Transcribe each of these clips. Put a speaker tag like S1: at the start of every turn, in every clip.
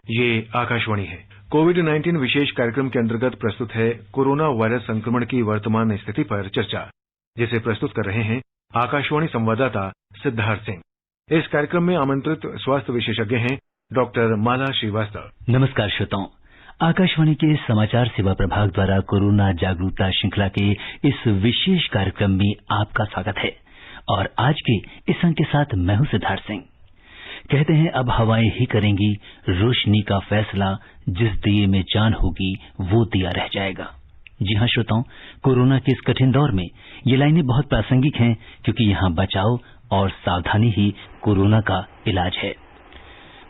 S1: ये आकाशवाणी है। कोविड-19 विशेष कार्यक्रम के अंतर्गत प्रस्तुत है कोरोना वायरस संक्रमण की वर्तमान स्थिति पर चर्चा, जिसे प्रस्तुत कर रहे हैं आकाशवाणी संवाददाता सिद्धार्थ सिंह। इस कार्यक्रम में आमंत्रित स्वास्थ्य विशेषज्ञ हैं डॉक्टर माला श्रीवास्तव।
S2: नमस्कार श्रोताओं, आकाशवाणी के समाचार सेवा प्रभाग द्वारा कोरोना जागरूकता श्रृंखला के इस विशेष कार्यक्रम में आपका स्वागत है। और आज के इस अंक के साथ मैं हूं सिद्धार्थ सिंह। कहते हैं अब हवाएं ही करेंगी रोशनी का फैसला, जिस दिए में जान होगी वो दिया रह जाएगा। जी हां श्रोताओं, कोरोना के इस कठिन दौर में ये लाइनें बहुत प्रासंगिक हैं, क्योंकि यहाँ बचाव और सावधानी ही कोरोना का इलाज है।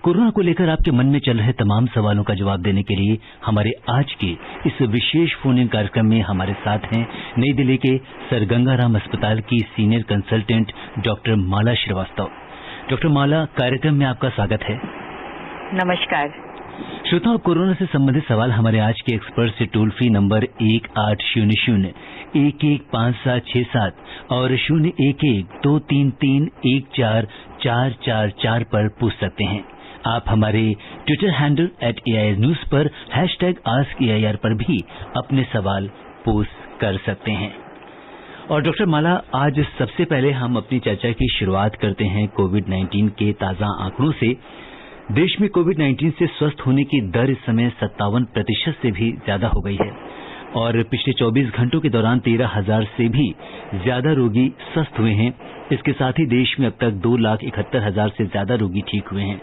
S2: कोरोना को लेकर आपके मन में चल रहे तमाम सवालों का जवाब देने के लिए हमारे आज के इस विशेष फोन इन कार्यक्रम में हमारे साथ हैं नई दिल्ली के सर गंगाराम अस्पताल की senior consultant doctor Mala Srivastava. Doctor माला, कार्यक्रम में आपका स्वागत है।
S3: नमस्कार
S2: श्रोताओं, कोरोना से संबंधित सवाल हमारे आज के एक्सपर्ट से टोल फ्री नंबर 1800-115767 और 011-233-14444 पर पूछ सकते हैं। आप हमारे ट्विटर हैंडल @AIR News पर #AskAIR पर भी अपने सवाल पोस्ट कर सकते हैं। और डॉक्टर माला, आज सबसे पहले हम अपनी चर्चा की शुरुआत करते हैं कोविड-19 के ताजा आंकड़ों से। देश में कोविड-19 से स्वस्थ होने की दर इस समय 57% से भी ज्यादा हो गई है और पिछले 24 घंटों के दौरान 13,000 से भी ज्यादा रोगी स्वस्थ हुए हैं। इसके साथ ही देश में अब तक 2,71,000 से ज्यादा रोगी ठीक हुए हैं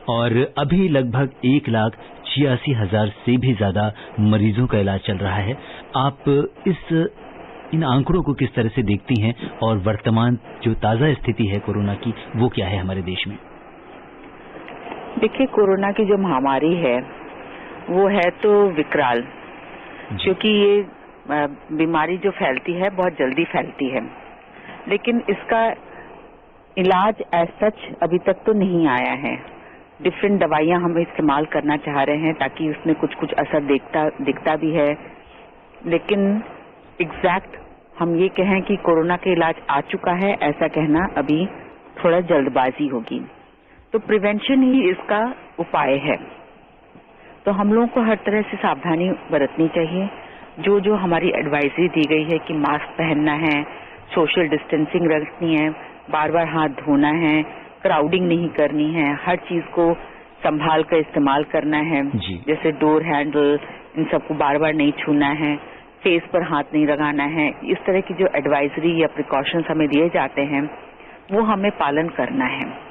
S2: और अभी लगभग 1,86,000 से भी ज्यादा मरीजों का इलाज चल रहा है। आप इन आंकड़ों को किस तरह से देखती हैं और वर्तमान जो ताजा स्थिति है कोरोना की, वो क्या है हमारे देश में?
S3: देखिए, कोरोना की जो महामारी है वो है तो विकराल, क्योंकि ये बीमारी जो फैलती है बहुत जल्दी फैलती है, लेकिन इसका इलाज एज सच अभी तक तो नहीं आया है। डिफरेंट दवाइयां हम इस्तेमाल करना चाह रहे हैं ताकि उसमें कुछ असर दिखता भी है, लेकिन एग्जैक्ट हम ये कहें कि कोरोना का इलाज आ चुका है, ऐसा कहना अभी थोड़ा जल्दबाजी होगी। तो प्रिवेंशन ही इसका उपाय है। तो हम लोगों को हर तरह से सावधानी बरतनी चाहिए। जो हमारी एडवाइजरी दी गई है कि मास्क पहनना है, सोशल डिस्टेंसिंग रखनी है, बार बार हाथ धोना है, क्राउडिंग नहीं करनी है, हर चीज को संभाल कर इस्तेमाल करना है, जैसे डोर हैंडल, इन सबको बार बार नहीं छूना है, फेस पर हाथ नहीं लगाना है। इस तरह की जो एडवाइजरी या प्रिकॉशंस हमें दिए जाते हैं वो हमें पालन करना है।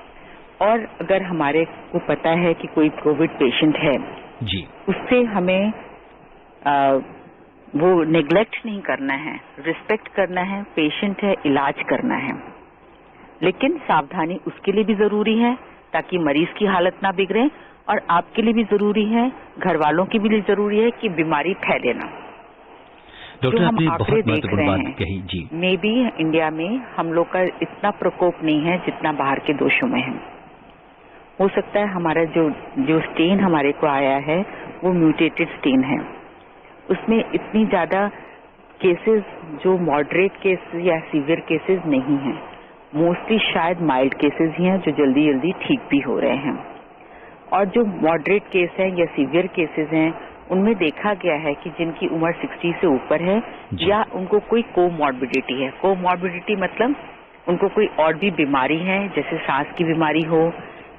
S3: और अगर हमारे को पता है कि कोई कोविड पेशेंट है जी, उससे हमें वो नेग्लेक्ट नहीं करना है, रिस्पेक्ट करना है। पेशेंट है, इलाज करना है, लेकिन सावधानी उसके लिए भी जरूरी है ताकि मरीज की हालत ना बिगड़े, और आपके लिए भी जरूरी है, घर वालों की भी जरूरी है कि बीमारी फैले ना।
S2: डॉक्टर,
S3: जो हम आंकड़े देख रहे
S2: हैं कही जी,
S3: मे बी इंडिया में हम लोग का इतना प्रकोप नहीं है जितना बाहर के देशों में है। हो सकता है हमारा जो स्टेन हमारे को आया है वो म्यूटेटेड स्टेन है, उसमें इतनी ज्यादा केसेस जो मॉडरेट केसेस या सीवियर केसेस नहीं हैं, मोस्टली शायद माइल्ड केसेस ही हैं जो जल्दी जल्दी ठीक भी हो रहे हैं। और जो मॉडरेट केस हैं या सीवियर केसेस हैं उनमें देखा गया है कि जिनकी उम्र 60 से ऊपर है या उनको कोई कोमॉर्बिडिटी है। कोमॉर्बिडिटी मतलब उनको कोई और भी बीमारी है, जैसे सांस की बीमारी हो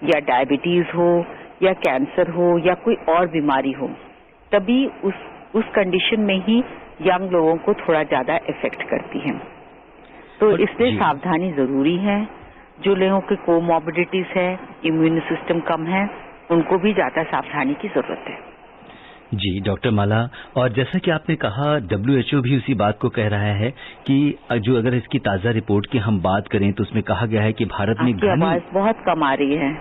S3: या डायबिटीज हो या कैंसर हो या कोई और बीमारी हो, तभी उस कंडीशन में ही यंग लोगों को थोड़ा ज्यादा इफेक्ट करती है। तो इसलिए सावधानी जरूरी है। जो लोगों के कोमॉर्बिडिटीज है, इम्यून सिस्टम कम है, उनको भी ज्यादा सावधानी की जरूरत है।
S2: जी डॉक्टर माला, और जैसा कि आपने कहा WHO भी उसी बात को कह रहा है कि जो अगर इसकी ताजा रिपोर्ट की हम बात करें तो उसमें कहा गया है कि भारत में
S3: आवाज बहुत कम आ रही है।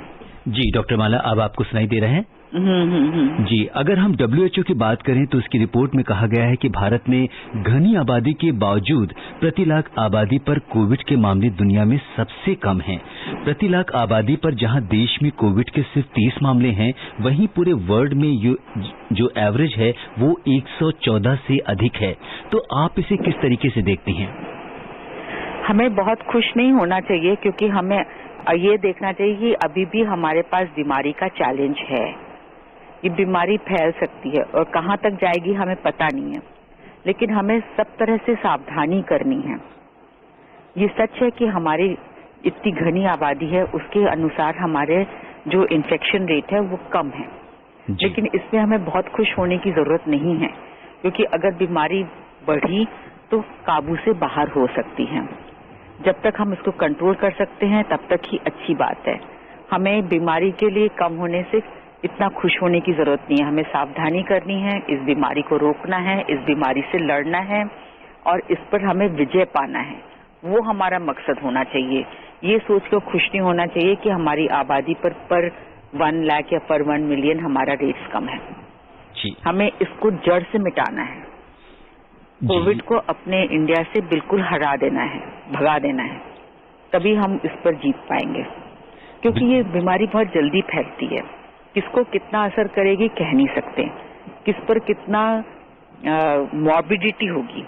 S2: जी डॉक्टर माला, अब आपको सुनाई दे रहे हैं? जी, अगर हम WHO की बात करें तो उसकी रिपोर्ट में कहा गया है कि भारत में घनी आबादी के बावजूद प्रति लाख आबादी पर कोविड के मामले दुनिया में सबसे कम हैं। प्रति लाख आबादी पर जहां देश में कोविड के सिर्फ 30 मामले हैं, वहीं पूरे वर्ल्ड में जो एवरेज है वो 114 से अधिक है। तो आप इसे किस तरीके से देखती हैं?
S3: हमें बहुत खुश नहीं होना चाहिए, क्योंकि हमें ये देखना चाहिए कि अभी भी हमारे पास बीमारी का चैलेंज है। ये बीमारी फैल सकती है और कहाँ तक जाएगी हमें पता नहीं है, लेकिन हमें सब तरह से सावधानी करनी है। ये सच है कि हमारी इतनी घनी आबादी है, उसके अनुसार हमारे जो इन्फेक्शन रेट है वो कम है, लेकिन इसमें हमें बहुत खुश होने की जरूरत नहीं है, क्योंकि अगर बीमारी बढ़ी तो काबू से बाहर हो सकती है। जब तक हम इसको कंट्रोल कर सकते हैं तब तक ही अच्छी बात है। हमें बीमारी के लिए कम होने से इतना खुश होने की जरूरत नहीं है, हमें सावधानी करनी है, इस बीमारी को रोकना है, इस बीमारी से लड़ना है और इस पर हमें विजय पाना है। वो हमारा मकसद होना चाहिए। ये सोच कर खुश नहीं होना चाहिए कि हमारी आबादी पर 1 लाख या पर 1 मिलियन हमारा रेट्स कम है। हमें इसको जड़ से मिटाना है। कोविड को अपने इंडिया से बिल्कुल हरा देना है, भगा देना है, तभी हम इस पर जीत पाएंगे, क्योंकि ये बीमारी बहुत जल्दी फैलती है। किसको कितना असर करेगी कह नहीं सकते, किस पर कितना मॉर्बिडिटी होगी,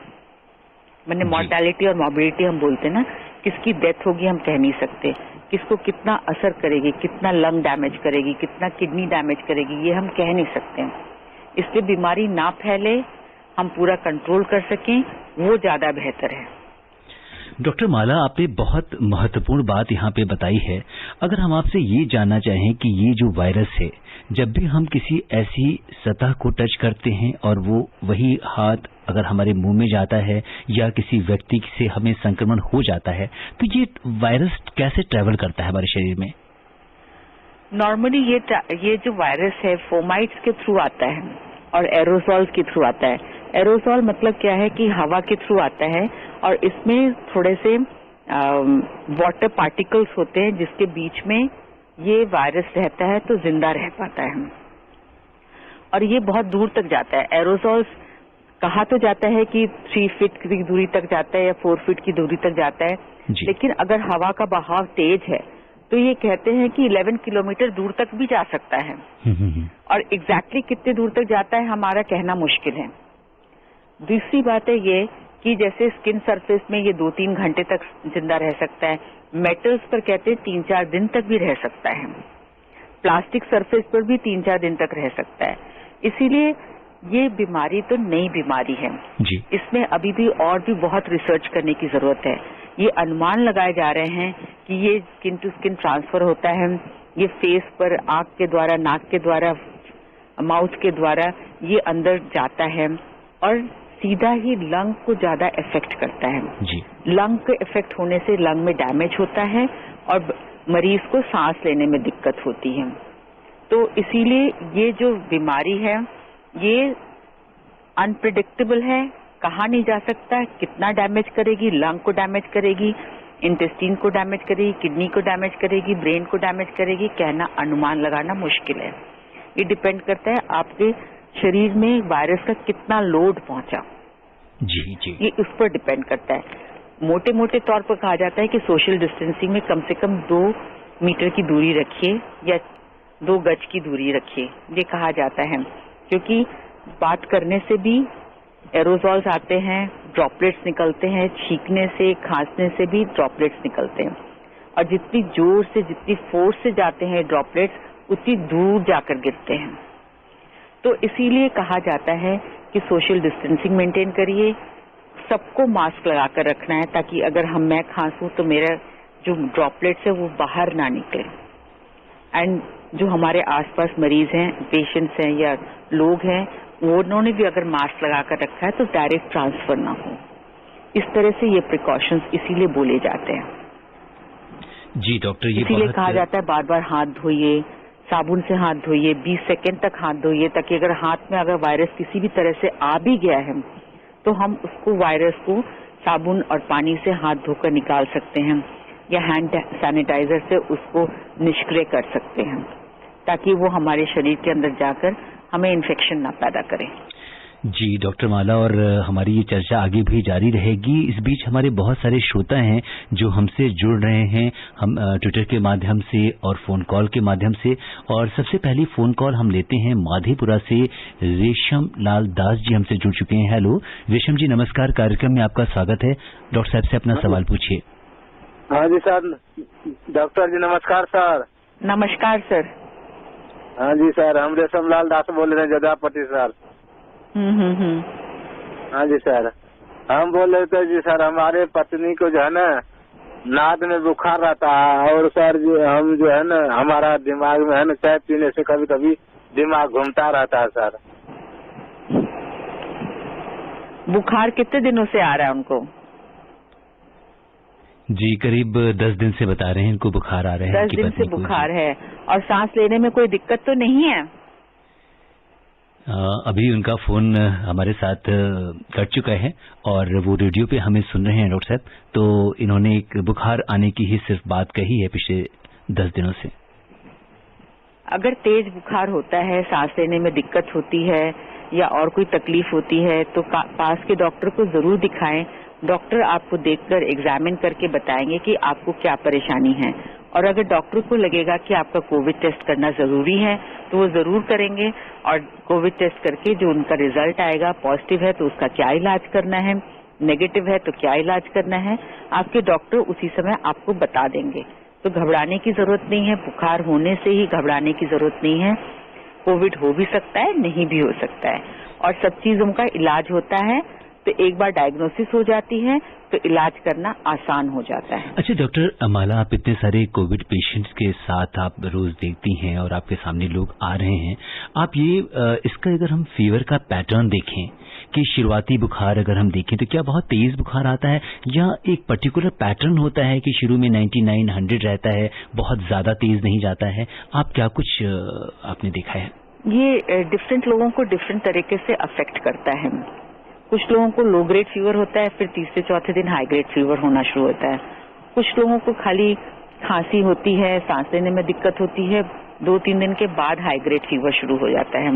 S3: मैंने मॉर्टेलिटी और मॉर्बिडिटी हम बोलते हैं ना, किसकी डेथ होगी हम कह नहीं सकते, किसको कितना असर करेगी, कितना लंग डैमेज करेगी, कितना किडनी डैमेज करेगी, ये हम कह नहीं सकते। इसलिए बीमारी ना फैले, हम पूरा कंट्रोल कर सकें, वो ज्यादा बेहतर है।
S2: डॉक्टर माला, आपने बहुत महत्वपूर्ण बात यहाँ पे बताई है। अगर हम आपसे ये जानना चाहें कि ये जो वायरस है, जब भी हम किसी ऐसी सतह को टच करते हैं और वो वही हाथ अगर हमारे मुंह में जाता है या किसी व्यक्ति से हमें संक्रमण हो जाता है, तो ये वायरस कैसे ट्रैवल करता है हमारे शरीर में?
S3: नॉर्मली ये जो वायरस है फोमाइट्स के थ्रू आता है और एरोसॉल के थ्रू आता है। एरोसॉल मतलब क्या है कि हवा के थ्रू आता है और इसमें थोड़े से वाटर पार्टिकल्स होते हैं जिसके बीच में ये वायरस रहता है तो जिंदा रह पाता है और ये बहुत दूर तक जाता है। एरोसॉल्स कहा तो जाता है कि 3 फीट की दूरी तक जाता है या 4 फीट की दूरी तक जाता है, लेकिन अगर हवा का बहाव तेज है तो ये कहते हैं कि 11 किलोमीटर दूर तक भी जा सकता है और एग्जैक्टली कितने दूर तक जाता है हमारा कहना मुश्किल है। दूसरी बात है ये कि जैसे स्किन सरफेस में ये 2-3 घंटे तक जिंदा रह सकता है, मेटल्स पर कहते हैं 3-4 दिन तक भी रह सकता है, प्लास्टिक सरफेस पर भी 3-4 दिन तक रह सकता है। इसीलिए ये बीमारी तो नई बीमारी है
S2: जी।
S3: इसमें अभी भी और भी बहुत रिसर्च करने की जरूरत है। ये अनुमान लगाए जा रहे हैं कि ये स्किन टू स्किन ट्रांसफर होता है, ये फेस पर आंख के द्वारा, नाक के द्वारा, माउथ के द्वारा ये अंदर जाता है और सीधा ही लंग को ज्यादा इफेक्ट करता है
S2: जी।
S3: लंग के इफेक्ट होने से लंग में डैमेज होता है और मरीज को सांस लेने में दिक्कत होती है। तो इसीलिए ये जो बीमारी है ये अनप्रिडिक्टेबल है, कहा नहीं जा सकता कितना डैमेज करेगी, लंग को डैमेज करेगी, इंटेस्टाइन को डैमेज करेगी, किडनी को डैमेज करेगी, ब्रेन को डैमेज करेगी, कहना अनुमान लगाना मुश्किल है। ये डिपेंड करता है आपके शरीर में वायरस का कितना लोड पहुंचा
S2: जी जी,
S3: ये उस पर डिपेंड करता है। मोटे मोटे तौर पर कहा जाता है कि सोशल डिस्टेंसिंग में कम से कम 2 मीटर की दूरी रखिए या 2 गज की दूरी रखिए, ये कहा जाता है, क्योंकि बात करने से भी एरोसॉल्स आते हैं, ड्रॉपलेट्स निकलते हैं, छींकने से, खांसने से भी ड्रॉपलेट्स निकलते हैं और जितनी जोर से, जितनी फोर्स से जाते हैं ड्रॉपलेट्स उतनी दूर जाकर गिरते हैं। तो इसीलिए कहा जाता है कि सोशल डिस्टेंसिंग मेंटेन करिए, सबको मास्क लगाकर रखना है ताकि अगर मैं खांसूं तो मेरा जो ड्रॉपलेट्स है वो बाहर ना निकले एंड जो हमारे आसपास मरीज हैं, पेशेंट्स हैं या लोग हैं, वो उन्होंने भी अगर मास्क लगाकर रखा है तो डायरेक्ट ट्रांसफर ना हो। इस तरह से ये प्रिकॉशंस इसीलिए बोले जाते हैं।
S2: जी डॉक्टर, ये
S3: इसीलिए कहा जाता है बार बार हाथ धोइए, साबुन से हाथ धोइए, 20 सेकंड तक हाथ धोइए, ताकि अगर हाथ में अगर वायरस किसी भी तरह से आ भी गया है तो हम उसको वायरस को साबुन और पानी से हाथ धोकर निकाल सकते हैं या हैंड सैनिटाइजर से उसको निष्क्रिय कर सकते हैं ताकि वो हमारे शरीर के अंदर जाकर हमें इन्फेक्शन ना पैदा करे।
S2: जी डॉक्टर माला, और हमारी ये चर्चा आगे भी जारी रहेगी। इस बीच हमारे बहुत सारे श्रोता हैं जो हमसे जुड़ रहे हैं, हम ट्विटर के माध्यम से और फोन कॉल के माध्यम से। और सबसे पहली फोन कॉल हम लेते हैं माधेपुरा से। रेशम लाल दास जी हमसे जुड़ चुके हैं। हेलो रेशम जी, नमस्कार, कार्यक्रम में आपका स्वागत है। डॉक्टर साहब से अपना सवाल पूछिए।
S4: हाँ जी सर, डॉक्टर जी नमस्कार सर।
S3: नमस्कार सर।
S4: हाँ जी सर, हम रेशमलाल दास बोल रहे हैं जदापट्टी सर। हाँ जी सर, हम बोल रहे थे जी सर, हमारे पत्नी को जो है ना नाक में बुखार रहता है, और सर हम जो है ना हमारा दिमाग में है ना चाय पीने से कभी कभी दिमाग घूमता रहता है सर।
S3: बुखार कितने दिनों से आ रहा है उनको?
S2: जी करीब 10 दिन से बता रहे हैं इनको बुखार आ रहे हैं।
S3: 10 दिन से बुखार है, और सांस लेने में कोई दिक्कत तो नहीं है?
S2: अभी उनका फोन हमारे साथ कट चुका है और वो रेडियो पे हमें सुन रहे हैं डॉक्टर साहब। तो इन्होंने एक बुखार आने की ही सिर्फ बात कही है पिछले 10 दिनों से।
S3: अगर तेज बुखार होता है, सांस लेने में दिक्कत होती है या और कोई तकलीफ होती है तो पास के डॉक्टर को जरूर दिखाएं। डॉक्टर आपको देखकर एग्जामिन करके बताएंगे कि आपको क्या परेशानी है, और अगर डॉक्टर को लगेगा कि आपका कोविड टेस्ट करना जरूरी है तो वो जरूर करेंगे, और कोविड टेस्ट करके जो उनका रिजल्ट आएगा पॉजिटिव है तो उसका क्या इलाज करना है, नेगेटिव है तो क्या इलाज करना है, आपके डॉक्टर उसी समय आपको बता देंगे। तो घबराने की जरूरत नहीं है, बुखार होने से ही घबराने की जरूरत नहीं है। कोविड हो भी सकता है, नहीं भी हो सकता है, और सब चीजों का इलाज होता है। तो एक बार डायग्नोसिस हो जाती है तो इलाज करना आसान हो जाता है।
S2: अच्छा डॉक्टर माला, आप इतने सारे कोविड पेशेंट्स के साथ आप रोज देखती हैं और आपके सामने लोग आ रहे हैं, आप ये इसका अगर हम फीवर का पैटर्न देखें कि शुरुआती बुखार अगर हम देखें तो क्या बहुत तेज बुखार आता है या एक पर्टिकुलर पैटर्न होता है कि शुरू में 99, 100 रहता है, बहुत ज्यादा तेज नहीं जाता है? आप क्या कुछ आपने देखा है?
S3: ये डिफरेंट लोगों को डिफरेंट तरीके से अफेक्ट करता है। कुछ लोगों को लो ग्रेड फीवर होता है, फिर तीसरे चौथे दिन हाई ग्रेड फीवर होना शुरू होता है। कुछ लोगों को खाली खांसी होती है, सांस लेने में दिक्कत होती है, 2-3 दिन के बाद हाई ग्रेड फीवर शुरू हो जाता है।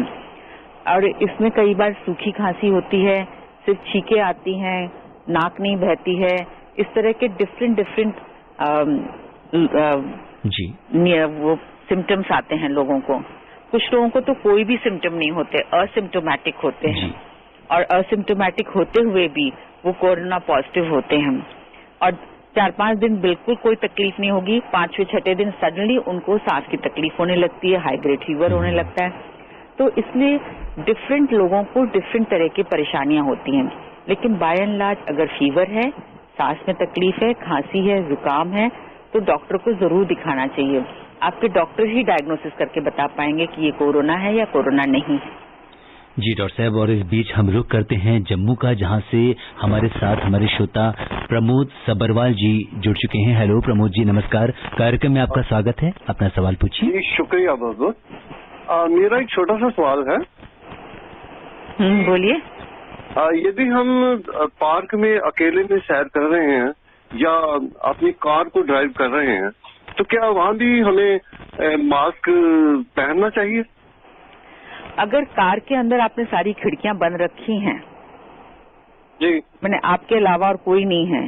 S3: और इसमें कई बार सूखी खांसी होती है, सिर्फ छींके आती हैं, नाक नहीं बहती है। इस तरह के डिफरेंट
S2: जी
S3: वो सिम्टम्स आते हैं लोगों को। कुछ लोगों को तो कोई भी सिम्टम नहीं होते, असिम्टोमेटिक होते हैं, और असिम्टोमेटिक होते हुए भी वो कोरोना पॉजिटिव होते हैं। और 4-5 दिन बिल्कुल कोई तकलीफ नहीं होगी, 5वें-6ठे दिन सडनली उनको सांस की तकलीफ होने लगती है, हाई ग्रेड फीवर होने लगता है। तो इसलिए डिफरेंट लोगों को डिफरेंट तरह की परेशानियां होती हैं, लेकिन बाय एंड लार्ज अगर फीवर है, सांस में तकलीफ है, खांसी है, जुकाम है, तो डॉक्टर को जरूर दिखाना चाहिए। आपके डॉक्टर ही डायग्नोसिस करके बता पाएंगे कि ये कोरोना है या कोरोना नहीं है।
S2: जी डॉक्टर साहब, और इस बीच हम रुख करते हैं जम्मू का, जहां से हमारे साथ हमारे श्रोता प्रमोद सब्बरवाल जी जुड़ चुके हैं। हेलो प्रमोद जी, नमस्कार। कार्यक्रम में आपका स्वागत है, अपना सवाल पूछिए।
S5: जी शुक्रिया बहुत बहुत। मेरा एक छोटा सा सवाल है।
S3: बोलिए।
S5: यदि हम पार्क में अकेले में सैर कर रहे हैं या अपनी कार को ड्राइव कर रहे हैं तो क्या वहाँ भी हमें मास्क पहनना चाहिए?
S3: अगर कार के अंदर आपने सारी खिड़कियां बंद रखी हैं
S5: जी,
S3: मैंने आपके अलावा और कोई नहीं है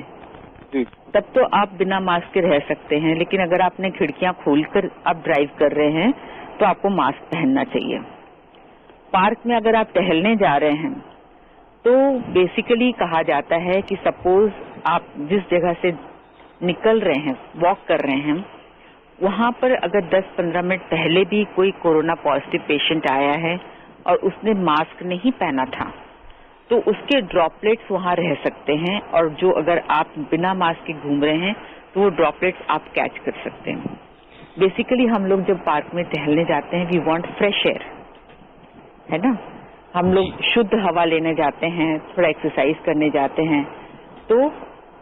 S5: जी,
S3: तब तो आप बिना मास्क के रह सकते हैं, लेकिन अगर आपने खिड़कियां खोलकर आप ड्राइव कर रहे हैं तो आपको मास्क पहनना चाहिए। पार्क में अगर आप टहलने जा रहे हैं तो बेसिकली कहा जाता है कि सपोज आप जिस जगह से निकल रहे हैं, वॉक कर रहे हैं, वहां पर अगर 10-15 मिनट पहले भी कोई कोरोना पॉजिटिव पेशेंट आया है और उसने मास्क नहीं पहना था तो उसके ड्रॉपलेट्स वहां रह सकते हैं, और जो अगर आप बिना मास्क के घूम रहे हैं तो वो ड्रॉपलेट्स आप कैच कर सकते हैं। बेसिकली हम लोग जब पार्क में टहलने जाते हैं, वी वांट फ्रेश एयर, है ना, हम लोग शुद्ध हवा लेने जाते हैं, थोड़ा एक्सरसाइज करने जाते हैं। तो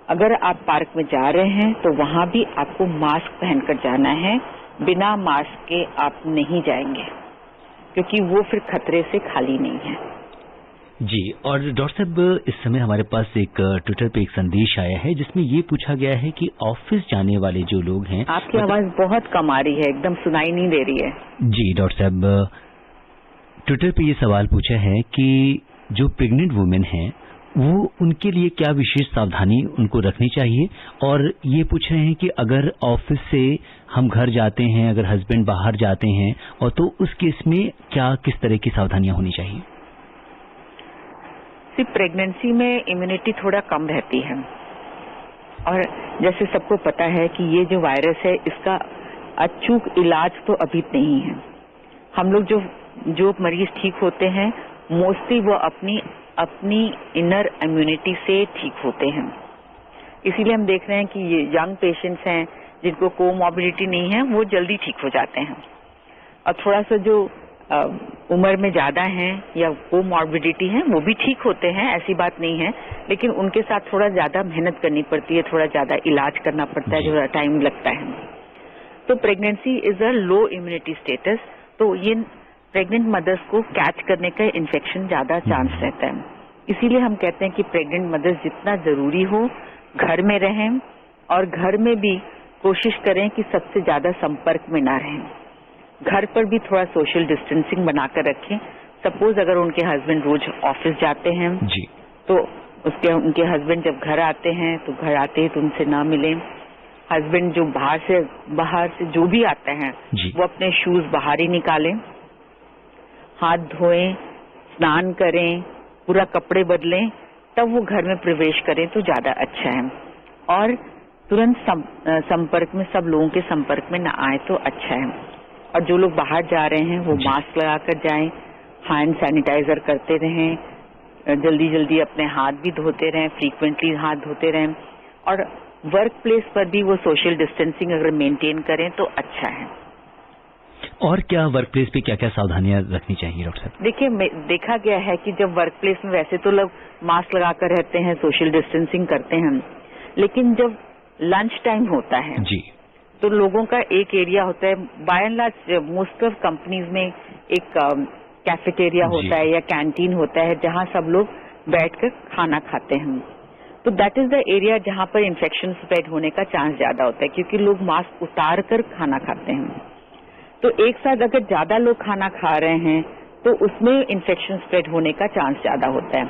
S3: अगर आप पार्क में जा रहे हैं तो वहां भी आपको मास्क पहनकर जाना है, बिना मास्क के आप नहीं जाएंगे क्योंकि वो फिर खतरे से खाली नहीं है।
S2: जी, और डॉक्टर साहब इस समय हमारे पास एक ट्विटर पे एक संदेश आया है जिसमें ये पूछा गया है कि ऑफिस जाने वाले जो लोग हैं।
S3: आपकी आवाज बहुत कम आ रही है, एकदम सुनाई नहीं दे रही है।
S2: जी डॉक्टर साहब, ट्विटर पे ये सवाल पूछा है कि जो प्रेग्नेंट वुमेन हैं वो उनके लिए क्या विशेष सावधानी उनको रखनी चाहिए, और ये पूछ रहे हैं कि अगर ऑफिस से हम घर जाते हैं, अगर हस्बैंड बाहर जाते हैं, और तो उस केस में क्या किस तरह की सावधानियां होनी चाहिए?
S3: सिर्फ प्रेगनेंसी में इम्यूनिटी थोड़ा कम रहती है, और जैसे सबको पता है कि ये जो वायरस है इसका अचूक इलाज तो अभी नहीं है, हम लोग जो मरीज ठीक होते हैं मोस्टली वो अपनी इनर इम्यूनिटी से ठीक होते हैं। इसीलिए हम देख रहे हैं कि ये यंग पेशेंट्स हैं जिनको कोमॉर्बिडिटी नहीं है वो जल्दी ठीक हो जाते हैं, और थोड़ा सा जो उम्र में ज्यादा हैं या कोमॉर्बिडिटी है वो भी ठीक होते हैं, ऐसी बात नहीं है, लेकिन उनके साथ थोड़ा ज्यादा मेहनत करनी पड़ती है, थोड़ा ज्यादा इलाज करना पड़ता है, थोड़ा टाइम लगता है। तो pregnancy is a low immunity status, तो ये प्रेग्नेंट मदर्स को कैच करने का इन्फेक्शन ज्यादा चांस रहता है। इसीलिए हम कहते हैं कि प्रेग्नेंट मदर्स जितना जरूरी हो घर में रहें, और घर में भी कोशिश करें कि सबसे ज्यादा संपर्क में ना रहें। घर पर भी थोड़ा सोशल डिस्टेंसिंग बनाकर रखें। सपोज अगर उनके हस्बैंड रोज ऑफिस जाते हैं
S2: जी,
S3: तो उनके हस्बैंड जब घर आते हैं तो घर आते ही तो उनसे ना मिलें। हस्बैंड जो बाहर से जो भी आते हैं वो अपने शूज बाहर ही निकालें, हाथ धोएं, स्नान करें, पूरा कपड़े बदलें, तब वो घर में प्रवेश करें तो ज्यादा अच्छा है। और तुरंत संपर्क में सब लोगों के संपर्क में ना आए तो अच्छा है। और जो लोग बाहर जा रहे हैं वो मास्क लगाकर जाएं, हैंड सैनिटाइजर करते रहें, जल्दी जल्दी अपने हाथ भी धोते रहें, फ्रीक्वेंटली हाथ धोते रहें, और वर्क प्लेस पर भी वो सोशल डिस्टेंसिंग अगर मेंटेन करें तो अच्छा है।
S2: और क्या वर्क प्लेस पे क्या क्या सावधानियां रखनी चाहिए डॉक्टर साहब?
S3: देखिए, देखा गया है कि जब वर्क प्लेस में वैसे तो लोग मास्क लगाकर रहते हैं, सोशल डिस्टेंसिंग करते हैं, लेकिन जब लंच टाइम होता है
S2: जी,
S3: तो लोगों का एक एरिया होता है, by and large most of companies में एक कैफेटेरिया होता है या कैंटीन होता है जहां सब लोग बैठकर खाना खाते हैं। तो दैट इज द एरिया जहां पर इन्फेक्शन स्प्रेड होने का चांस ज्यादा होता है, क्योंकि लोग मास्क उतार कर खाना खाते हैं। तो एक साथ अगर ज्यादा लोग खाना खा रहे हैं तो उसमें इन्फेक्शन स्प्रेड होने का चांस ज्यादा होता है।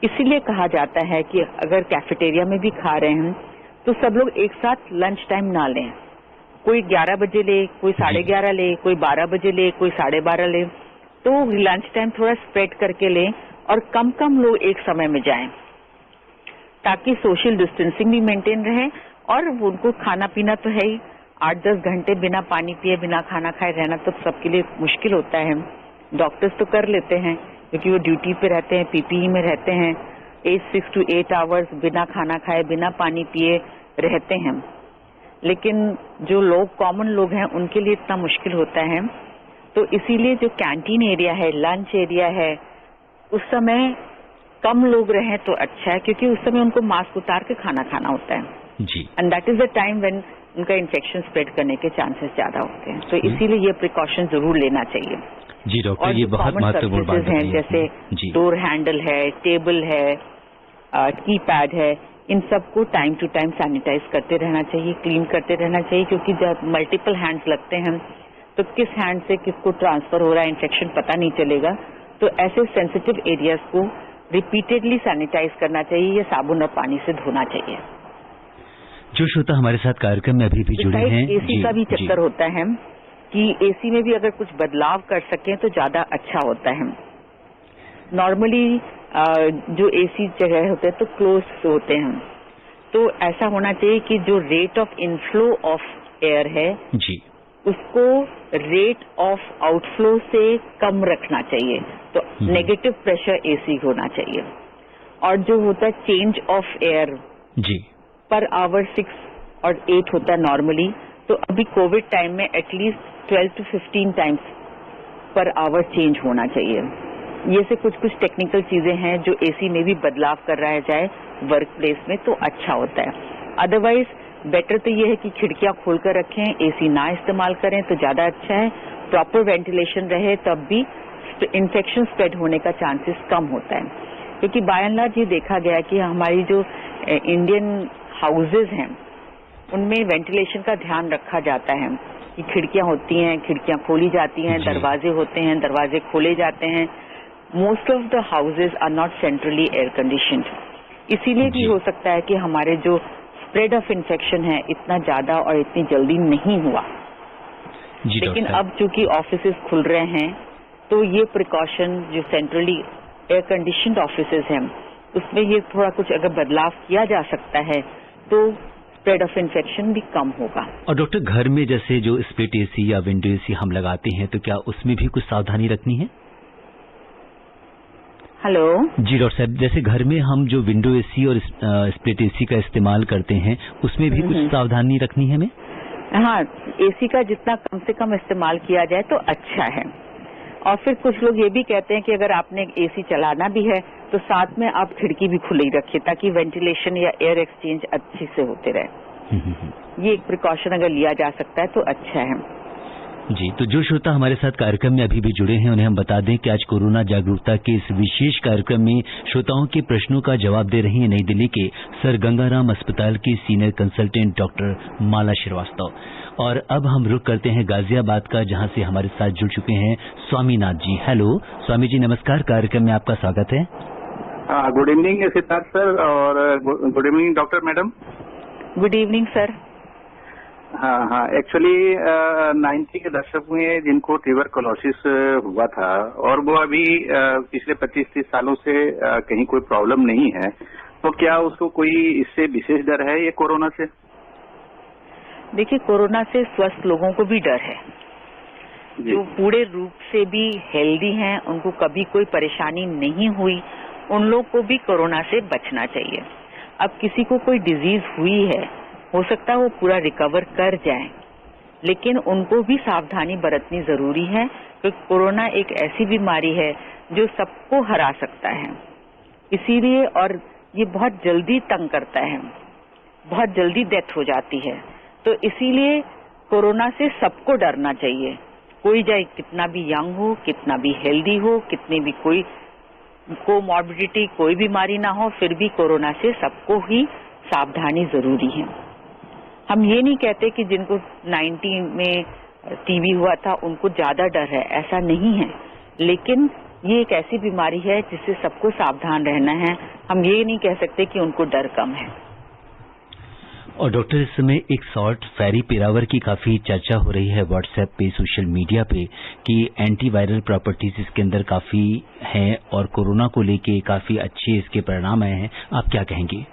S3: इसीलिए कहा जाता है कि अगर कैफेटेरिया में भी खा रहे हैं तो सब लोग एक साथ लंच टाइम ना लें। कोई 11 बजे ले, कोई 11:30 ले, कोई 12 बजे ले, कोई 12:30 ले, तो लंच टाइम थोड़ा स्प्रेड करके लें और कम कम लोग एक समय में जाएं, ताकि सोशल डिस्टेंसिंग भी मेंटेन रहे। और उनको खाना पीना तो है ही, 8-10 घंटे बिना पानी पिए बिना खाना खाए रहना तो सबके लिए मुश्किल होता है। डॉक्टर्स तो कर लेते हैं क्योंकि वो ड्यूटी पे रहते हैं, पीपीई में रहते हैं, 6 to 8 आवर्स बिना खाना खाए बिना पानी पिए रहते हैं, लेकिन जो लोग कॉमन लोग हैं उनके लिए इतना मुश्किल होता है। तो इसीलिए जो कैंटीन एरिया है, लंच एरिया है, उस समय कम लोग रहें तो अच्छा है, क्योंकि उस समय उनको मास्क उतार के खाना खाना होता है
S2: जी,
S3: and that is the time when उनका इन्फेक्शन स्प्रेड करने के चांसेस ज्यादा होते हैं। तो इसीलिए ये प्रिकॉशन जरूर लेना चाहिए।
S2: जी डॉक्टर,
S3: और
S2: ये बहुत महत्वपूर्ण बात
S3: हैं
S2: है।
S3: जैसे डोर हैंडल है, टेबल है, कीपैड है, इन सबको टाइम टू टाइम सैनिटाइज करते रहना चाहिए, क्लीन करते रहना चाहिए, क्योंकि जब मल्टीपल हैंड्स लगते हैं तो किस हैंड से किसको ट्रांसफर हो रहा है इन्फेक्शन पता नहीं चलेगा। तो ऐसे सेंसिटिव एरियाज को रिपीटेडली सैनिटाइज करना चाहिए या साबुन और पानी से धोना चाहिए।
S2: जो श्रोता हमारे साथ कार्यक्रम में अभी भी जुड़े हैं,
S3: एसी का भी चक्कर होता है कि एसी में भी अगर कुछ बदलाव कर सकें तो ज्यादा अच्छा होता है। नॉर्मली जो एसी जगह होते हैं तो क्लोज होते हैं, तो ऐसा होना चाहिए कि जो rate of inflow of air है
S2: जी,
S3: उसको रेट ऑफ आउटफ्लो से कम रखना चाहिए। तो नेगेटिव प्रेशर एसी होना चाहिए। और जो होता है change of air
S2: ji,
S3: per hour 6 और 8 होता है नॉर्मली, तो अभी कोविड टाइम में at least 12 to 15 times per hour change होना चाहिए। ये से कुछ कुछ टेक्निकल चीजें हैं जो एसी में भी बदलाव कर रहा जाए वर्क प्लेस में तो अच्छा होता है। अदरवाइज बेटर तो ये है कि खिड़कियां खोलकर रखें, एसी ना इस्तेमाल करें तो ज्यादा अच्छा है। प्रॉपर वेंटिलेशन रहे तब भी इन्फेक्शन स्प्रेड होने का चांसेस कम होता है, क्योंकि बाय एंड लार्ज ये देखा गया कि हमारी जो इंडियन हाउसेज हैं उनमें वेंटिलेशन का ध्यान रखा जाता है कि खिड़कियां होती हैं, खिड़कियां खोली जाती हैं, दरवाजे होते हैं, दरवाजे खोले जाते हैं। Most of the houses are not centrally air conditioned, इसीलिए भी हो सकता है कि हमारे जो स्प्रेड ऑफ इन्फेक्शन है इतना ज्यादा और इतनी जल्दी नहीं हुआ। लेकिन अब चूंकि ऑफिसेज खुल रहे हैं तो ये प्रिकॉशन जो सेंट्रली एयर कंडीशनड ऑफिसेज हैं उसमें ये थोड़ा कुछ अगर बदलाव किया जा सकता है तो स्प्रेड ऑफ इन्फेक्शन भी कम होगा।
S2: और डॉक्टर, घर में जैसे जो स्प्लिट एसी या विंडो एसी हम लगाते हैं, तो क्या उसमें भी कुछ सावधानी रखनी है?
S3: हेलो
S2: जी डॉक्टर साहब, जैसे घर में हम जो विंडो एसी और स्प्लिट एसी का इस्तेमाल करते हैं, उसमें भी कुछ सावधानी रखनी है हमें?
S3: हाँ, एसी का जितना कम से कम इस्तेमाल किया जाए तो अच्छा है। और फिर कुछ लोग ये भी कहते हैं कि अगर आपने एसी चलाना भी है तो साथ में आप खिड़की भी खुली रखिए ताकि वेंटिलेशन या एयर एक्सचेंज अच्छे से होते रहे। ये एक प्रिकॉशन अगर लिया जा सकता है तो अच्छा है।
S2: जी, तो जो श्रोता हमारे साथ कार्यक्रम में अभी भी जुड़े हैं, उन्हें हम बता दें कि आज कोरोना जागरूकता के इस विशेष कार्यक्रम में श्रोताओं के प्रश्नों का जवाब दे रही हैं नई दिल्ली के सर गंगाराम अस्पताल की senior consultant doctor Mala Srivastava. और अब हम रुख करते हैं गाजियाबाद का, जहां से हमारे साथ जुड़ चुके हैं स्वामीनाथ जी। हेलो स्वामी जी, नमस्कार, कार्यक्रम में आपका स्वागत है।
S6: गुड इवनिंग सिद्धार्थ सर, और good evening doctor madam.
S3: Good evening sir.
S6: हाँ, एक्चुअली 90 के दशक में जिनको ट्यूबरकुलोसिस हुआ था और वो अभी पिछले 25-30 सालों से कहीं कोई प्रॉब्लम नहीं है, तो क्या उसको कोई इससे विशेष डर है ये कोरोना से?
S3: देखिए, कोरोना से स्वस्थ लोगों को भी डर है, जो पूरे रूप से भी हेल्दी हैं, उनको कभी कोई परेशानी नहीं हुई, उन लोग को भी कोरोना से बचना चाहिए। अब किसी को कोई डिजीज हुई है, हो सकता है वो पूरा रिकवर कर जाए, लेकिन उनको भी सावधानी बरतनी जरूरी है, क्योंकि कोरोना एक ऐसी बीमारी है जो सबको हरा सकता है। इसीलिए, और ये बहुत जल्दी तंग करता है, बहुत जल्दी डेथ हो जाती है, तो इसीलिए कोरोना से सबको डरना चाहिए। कोई चाहे कितना भी यंग हो, कितना भी हेल्दी हो, कितनी भी कोई कोमॉर्बिडिटी, कोई बीमारी ना हो, फिर भी कोरोना से सबको ही सावधानी जरूरी है। हम ये नहीं कहते कि जिनको 90 में टीबी हुआ था उनको ज्यादा डर है, ऐसा नहीं है, लेकिन ये एक ऐसी बीमारी है जिससे सबको सावधान रहना है। हम ये नहीं कह सकते कि उनको डर कम है।
S2: और डॉक्टर, इस समय एक शॉर्ट फेरी पेरावर की काफी चर्चा हो रही है व्हाट्सएप पे, सोशल मीडिया पे, कि एंटीवायरल प्रॉपर्टीज इसके अंदर काफी हैं और कोरोना को लेके काफी अच्छे इसके परिणाम आए हैं। आप क्या कहेंगे?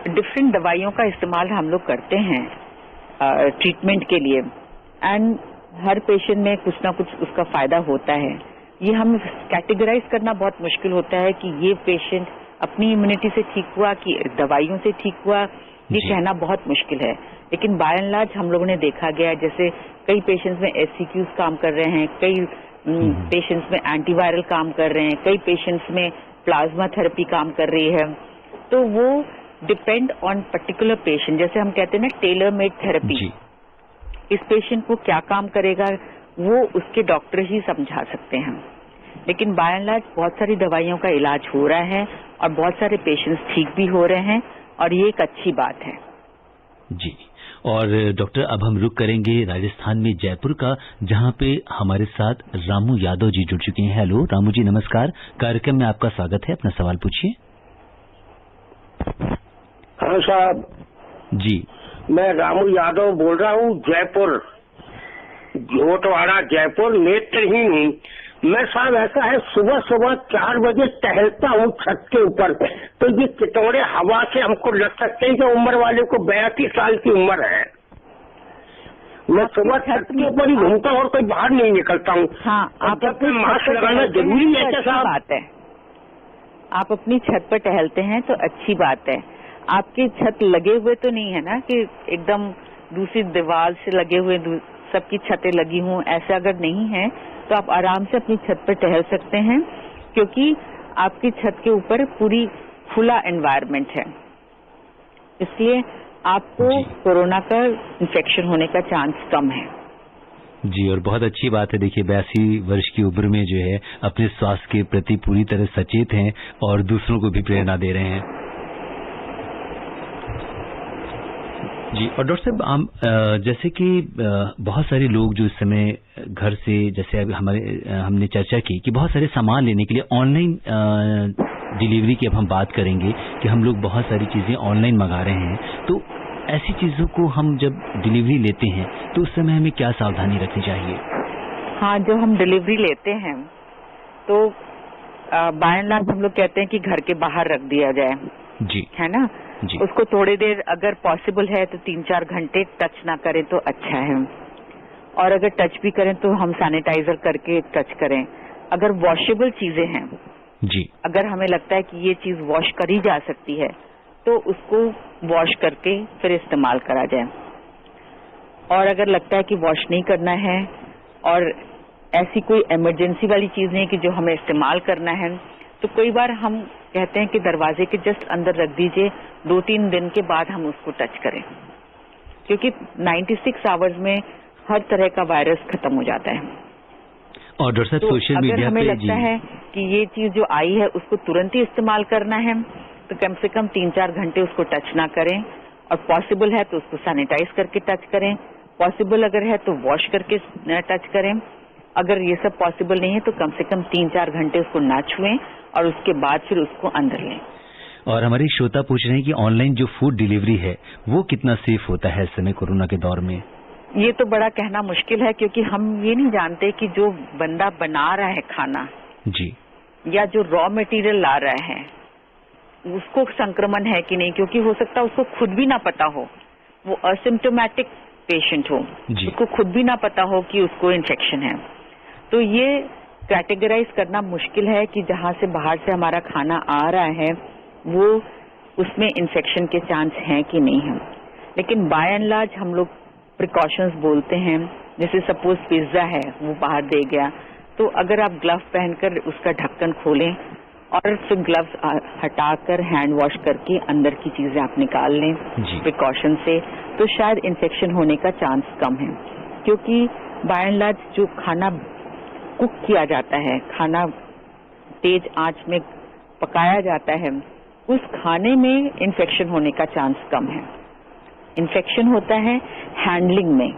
S3: डिफरेंट दवाइयों का इस्तेमाल हम लोग करते हैं ट्रीटमेंट के लिए, एंड हर पेशेंट में कुछ ना कुछ उसका फायदा होता है। ये हम कैटेगराइज करना बहुत मुश्किल होता है कि ये पेशेंट अपनी इम्यूनिटी से ठीक हुआ कि दवाइयों से ठीक हुआ, ये कहना बहुत मुश्किल है। लेकिन बाय एंड लार्ज हम लोगों ने देखा गया, जैसे कई पेशेंट्स में एससीक्यूज काम कर रहे हैं, कई पेशेंट्स में एंटीवायरल काम कर रहे हैं, कई पेशेंट्स में प्लाज्मा थेरेपी काम कर रही है। तो वो डिपेंड ऑन पर्टिकुलर पेशेंट, जैसे हम कहते हैं ना टेलर मेड थेरेपी, इस पेशेंट को क्या काम करेगा वो उसके डॉक्टर ही समझा सकते हैं। लेकिन बाय एंड लार्ज बहुत सारी दवाइयों का इलाज हो रहा है और बहुत सारे पेशेंट्स ठीक भी हो रहे हैं, और ये एक अच्छी बात है।
S2: जी, और डॉक्टर, अब हम रुक करेंगे राजस्थान में जयपुर का, जहां पे हमारे साथ रामू यादव जी जुड़ चुके हैं। हेलो रामू जी, नमस्कार, कार्यक्रम में आपका स्वागत है, अपना सवाल पूछिए।
S7: हाँ साहब
S2: जी,
S7: मैं रामू यादव बोल रहा हूँ, जयपुर, जोटवाड़ा जयपुर, नेत्रहीन। मैं साहब ऐसा है, सुबह सुबह 4 बजे टहलता हूँ छत के ऊपर, तो ये कितौड़े हवा से हमको लग सकते हैं कि उम्र वाले को 82 साल की उम्र है। मैं सुबह छत के ऊपर ही घूमता हूँ और कोई बाहर नहीं निकलता हूँ।
S3: हाँ, आप अपनी
S7: मास्क लगाना जरूरी है क्या साहब?
S3: बात है, आप अपनी छत पर टहलते हैं तो अच्छी बात है। आपकी छत लगे हुए तो नहीं है ना कि एकदम दूसरी दीवार से लगे हुए सबकी छतें लगी हों, ऐसा अगर नहीं है तो आप आराम से अपनी छत पर टहल सकते हैं, क्योंकि आपकी छत के ऊपर पूरी खुला एनवायरनमेंट है, इसलिए आपको कोरोना का इन्फेक्शन होने का चांस कम है।
S2: जी, और बहुत अच्छी बात है। देखिए, 82 वर्ष की उम्र में जो है अपने स्वास्थ्य के प्रति पूरी तरह सचेत हैं और दूसरों को भी प्रेरणा दे रहे हैं। जी, और डॉक्टर साहब, हम जैसे कि बहुत सारे लोग जो इस समय घर से, जैसे अभी हमने चर्चा की कि बहुत सारे सामान लेने के लिए ऑनलाइन डिलीवरी की अब हम बात करेंगे कि हम लोग बहुत सारी चीजें ऑनलाइन मंगा रहे हैं, तो ऐसी चीजों को हम जब डिलीवरी लेते हैं तो उस समय हमें क्या सावधानी रखनी चाहिए?
S3: हाँ, जब हम डिलीवरी लेते हैं तो बाय एंड लार्ज हम लोग कहते हैं कि घर के बाहर रख दिया जाए,
S2: जी,
S3: है ना।
S2: जी।
S3: उसको थोड़ी देर अगर पॉसिबल है तो 3-4 घंटे टच ना करें तो अच्छा है, और अगर टच भी करें तो हम सैनिटाइजर करके टच करें। अगर वॉशेबल चीजें हैं
S2: जी,
S3: अगर हमें लगता है कि ये चीज वॉश करी जा सकती है तो उसको वॉश करके फिर इस्तेमाल करा जाए, और अगर लगता है कि वॉश नहीं करना है और ऐसी कोई इमरजेंसी वाली चीज नहीं कि जो हमें इस्तेमाल करना है, तो कई बार हम कहते हैं कि दरवाजे के जस्ट अंदर रख दीजिए, 2-3 दिन के बाद हम उसको टच करें, क्योंकि 96 आवर्स में हर तरह का वायरस खत्म हो जाता है।
S2: और डॉक्टर साहब
S3: तो
S2: सोशल मीडिया
S3: अगर हमें
S2: पे
S3: लगता है कि ये चीज जो आई है उसको तुरंत ही इस्तेमाल करना है तो कम से कम 3-4 घंटे उसको टच ना करें, और पॉसिबल है तो उसको सैनिटाइज करके टच करें, पॉसिबल अगर है तो वॉश करके टच करें। अगर ये सब पॉसिबल नहीं है तो कम से कम 3-4 घंटे उसको ना छुएं और उसके बाद फिर उसको अंदर लें।
S2: और हमारे श्रोता पूछ रहे हैं कि ऑनलाइन जो फूड डिलीवरी है वो कितना सेफ होता है इस समय कोरोना के दौर में?
S3: ये तो बड़ा कहना मुश्किल है, क्योंकि हम ये नहीं जानते कि जो बंदा बना रहा है खाना
S2: जी,
S3: या जो रॉ मटेरियल ला रहा है उसको संक्रमण है कि नहीं, क्योंकि हो सकता है उसको खुद भी ना पता हो, वो असिम्प्टोमेटिक पेशेंट हो, उसको खुद भी ना पता हो कि उसको इन्फेक्शन है। तो ये कैटेगराइज करना मुश्किल है कि जहां से बाहर से हमारा खाना आ रहा है वो उसमें इन्फेक्शन के चांस हैं कि नहीं है। लेकिन बाय एंड लार्ज हम लोग प्रिकॉशंस बोलते हैं, जैसे सपोज पिज्जा है वो बाहर दे गया तो अगर आप ग्लव पहनकर उसका ढक्कन खोलें और फिर ग्लव्स हटाकर हैंड वॉश करके अंदर की चीजें आप निकाल लें प्रिकॉशन से, तो शायद इन्फेक्शन होने का चांस कम है। क्योंकि बाय एंड लार्ज जो खाना कुक किया जाता है, खाना तेज आंच में पकाया जाता है, उस खाने में इन्फेक्शन होने का चांस कम है। इन्फेक्शन होता है हैंडलिंग में,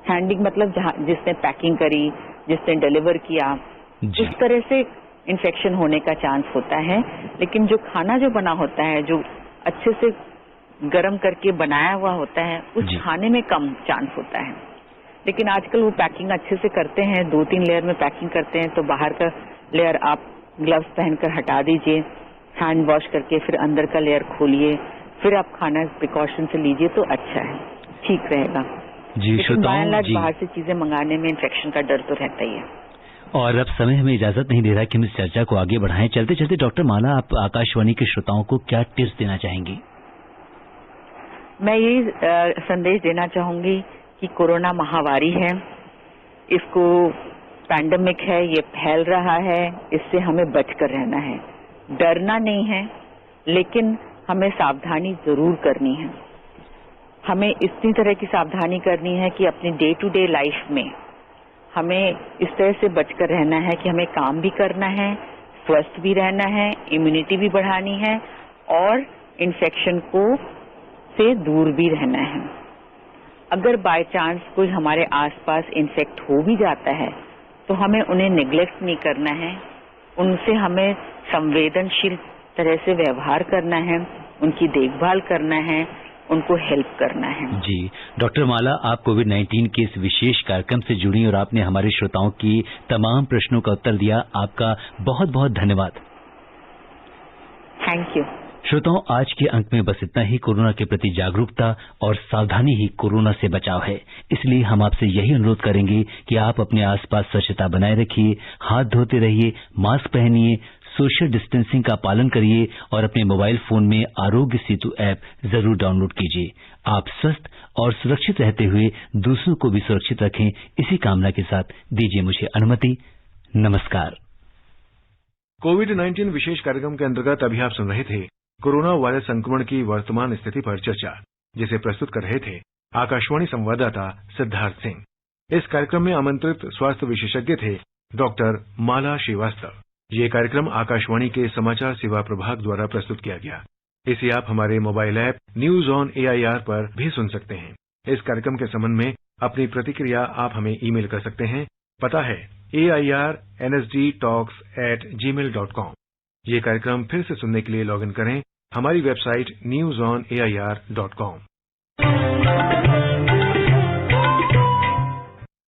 S3: हैंडलिंग मतलब जिसने पैकिंग करी, जिसने डिलीवर किया, उस तरह से इन्फेक्शन होने का चांस होता है। लेकिन जो खाना जो बना होता है, जो अच्छे से गर्म करके बनाया हुआ होता है, उस खाने में कम चांस होता है। लेकिन आजकल वो पैकिंग अच्छे से करते हैं, 2-3 लेयर में पैकिंग करते हैं, तो बाहर का लेयर आप ग्लव्स पहनकर हटा दीजिए, हैंड वॉश करके फिर अंदर का लेयर खोलिए, फिर आप खाना प्रिकॉशन से लीजिए तो अच्छा है, ठीक रहेगा। लेकिन बाय एंड लार्ज बाहर से चीजें मंगाने में इन्फेक्शन का डर तो रहता ही है।
S2: और अब समय हमें इजाजत नहीं दे रहा कि हम इस चर्चा को आगे बढ़ाएं। चलते चलते डॉक्टर माला, आप आकाशवाणी के श्रोताओं को क्या टिप्स देना चाहेंगी?
S3: मैं यही संदेश देना चाहूंगी कि कोरोना महामारी है, इसको पैंडेमिक है, ये फैल रहा है, इससे हमें बचकर रहना है। डरना नहीं है, लेकिन हमें सावधानी जरूर करनी है। हमें इतनी तरह की सावधानी करनी है कि अपनी डे टू डे लाइफ में हमें इस तरह से बचकर रहना है कि हमें काम भी करना है, स्वस्थ भी रहना है, इम्यूनिटी भी बढ़ानी है और इन्फेक्शन को से दूर भी रहना है। अगर बाय चांस कोई हमारे आसपास इन्फेक्ट हो भी जाता है तो हमें उन्हें नेग्लेक्ट नहीं करना है, उनसे हमें संवेदनशील तरह से व्यवहार करना है, उनकी देखभाल करना है, उनको हेल्प करना है।
S2: जी डॉक्टर माला, आप कोविड-19 के इस विशेष कार्यक्रम से जुड़ी और आपने हमारे श्रोताओं की तमाम प्रश्नों का उत्तर दिया, आपका बहुत बहुत धन्यवाद।
S3: Thank you.
S2: श्रोताओं, आज के अंक में बस इतना ही। कोरोना के प्रति जागरूकता और सावधानी ही कोरोना से बचाव है, इसलिए हम आपसे यही अनुरोध करेंगे कि आप अपने आसपास स्वच्छता बनाए रखिए, हाथ धोते रहिए, मास्क पहनिए, सोशल डिस्टेंसिंग का पालन करिए और अपने मोबाइल फोन में आरोग्य सेतु ऐप जरूर डाउनलोड कीजिए। आप स्वस्थ और सुरक्षित रहते हुए दूसरों को भी सुरक्षित रखें, इसी कामना के साथ दीजिए मुझे अनुमति। नमस्कार।
S1: कोविड-19 विशेष कार्यक्रम के अंतर्गत अभी आप सुन रहे थे कोरोना वायरस संक्रमण की वर्तमान स्थिति पर चर्चा, जिसे प्रस्तुत कर रहे थे आकाशवाणी संवाददाता सिद्धार्थ सिंह। इस कार्यक्रम में आमंत्रित स्वास्थ्य विशेषज्ञ थे डॉक्टर माला श्रीवास्तव। ये कार्यक्रम आकाशवाणी के समाचार सेवा प्रभाग द्वारा प्रस्तुत किया गया। इसे आप हमारे mobile app news on AIR पर भी सुन सकते हैं। इस कार्यक्रम के संबंध में अपनी प्रतिक्रिया आप हमें ईमेल कर सकते हैं। पता है AIRNSDtalks@gmail.com। ये कार्यक्रम फिर से सुनने के लिए लॉगिन करें हमारी वेबसाइट newsonair.com।